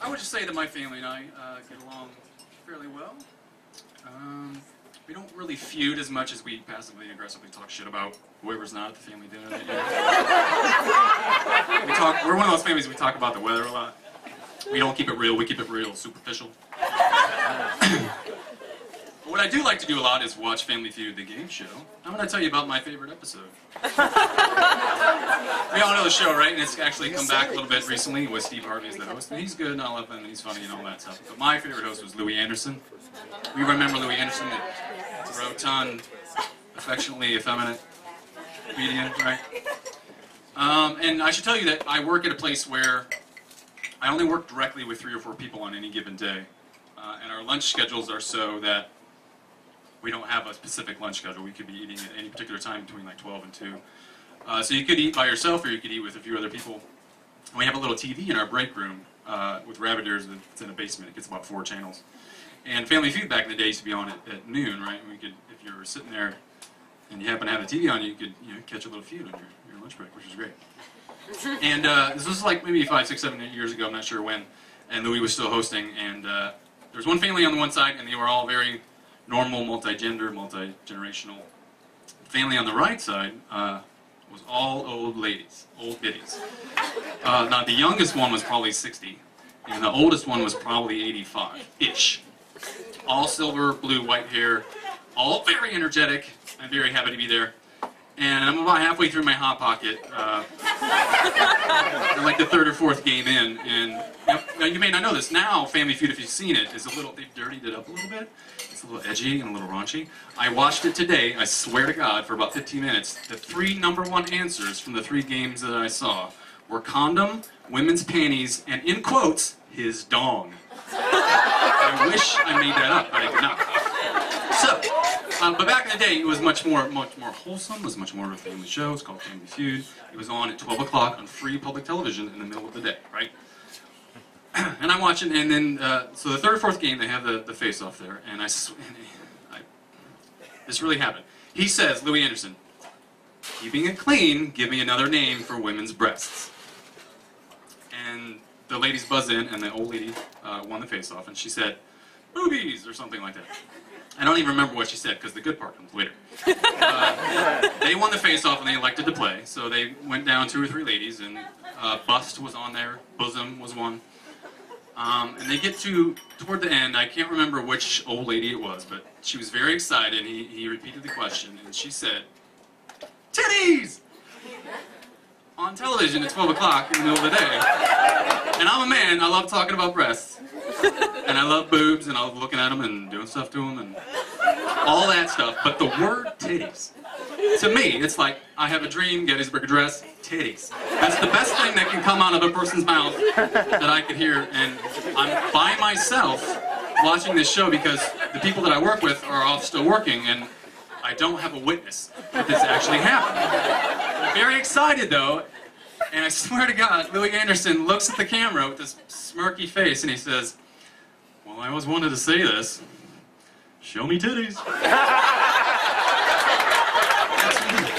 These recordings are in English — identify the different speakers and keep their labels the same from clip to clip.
Speaker 1: I would just say that my family and I get along fairly well. We don't really feud as much as we passively and aggressively talk shit about whoever's not at the family dinner that year. We're one of those families, we talk about the weather a lot. We don't keep it real, we keep it real superficial. But what I do like to do a lot is watch Family Feud, the game show. I'm going to tell you about my favorite episode. We all know the show, right? And it's actually come back a little bit recently with Steve Harvey as the host. And he's good and I love him and he's funny and all that stuff. But my favorite host was Louis Anderson. We remember Louis Anderson, the rotund, affectionately effeminate comedian, right? And I should tell you that I work at a place where I only work directly with 3 or 4 people on any given day. And our lunch schedules are so that we don't have a specific lunch schedule. We could be eating at any particular time between like 12 and 2. So you could eat by yourself or you could eat with a few other people. And we have a little TV in our break room with rabbit ears that's in a basement. It gets about 4 channels. And Family Feud back in the day used to be on at noon, right? We could, if you were sitting there and you happen to have the TV on, you could catch a little feud on your lunch break, which is great. And this was like maybe 5, 6, 7, 8 years ago, I'm not sure when. And Louis was still hosting. And there was one family on the one side, and they were all very normal, multi-gender, multi-generational. Family on the right side was all old ladies, old biddies. Now, the youngest one was probably 60, and the oldest one was probably 85-ish. All silver, blue, white hair, all very energetic. I'm very happy to be there. And I'm about halfway through my Hot Pocket, like the 3rd or 4th game in, and you may not know this, now Family Feud, if you've seen it, is a little, they've dirtied it up a little bit. It's a little edgy and a little raunchy. I watched it today, I swear to God, for about 15 minutes. The 3 #1 answers from the 3 games that I saw were condom, women's panties, and in quotes, his dong. I wish I made that up, but I did not. So, but back in the day, it was much more wholesome. It was much more of a family show. It's called Family Feud. It was on at 12 o'clock on free public television in the middle of the day, right? And I'm watching, and then so the 3rd or 4th game, they have the face-off there, and this really happened. He says, Louis Anderson, keeping it clean, give me another name for women's breasts. And the ladies buzz in, and the old lady won the face-off, and she said, boobies, or something like that. I don't even remember what she said, because the good part comes later. They won the face-off, and they elected to play, so they went down 2 or 3 ladies, and bust was on there, bosom was one. And they get toward the end, I can't remember which old lady it was, but she was very excited, and he repeated the question, and she said, titties! On television at 12 o'clock in the middle of the day. And I'm a man, I love talking about breasts. And I love boobs, and I love looking at them and doing stuff to them, and all that stuff. But the word titties, to me, it's like, I have a dream, Gettysburg Address, titties. That's the best thing that can come out of a person's mouth that I could hear. And I'm by myself watching this show because the people that I work with are off still working, and I don't have a witness that this actually happened. I'm very excited, though. And I swear to God, Louis Anderson looks at the camera with this smirky face, and he says, well, I always wanted to say this. Show me titties.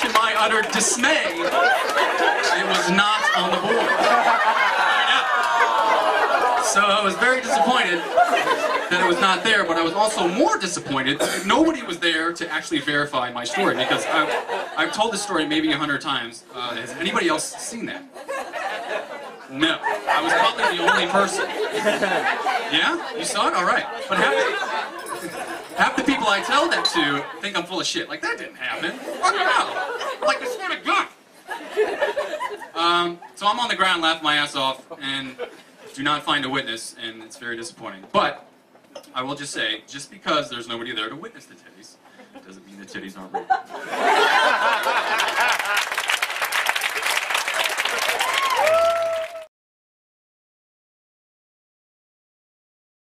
Speaker 1: To my utter dismay, it was not on the board. So I was very disappointed that it was not there, but I was also more disappointed that nobody was there to actually verify my story, because I've told this story maybe 100 times. Has anybody else seen that? No. I was probably the only person. Yeah? You saw it? All right. But half the people I tell that to think I'm full of shit. Like, that didn't happen. Fuck no. Like, I swear to God. So I'm on the ground laughing my ass off and do not find a witness, and it's very disappointing. But I will just say, just because there's nobody there to witness the titties, doesn't mean the titties aren't real.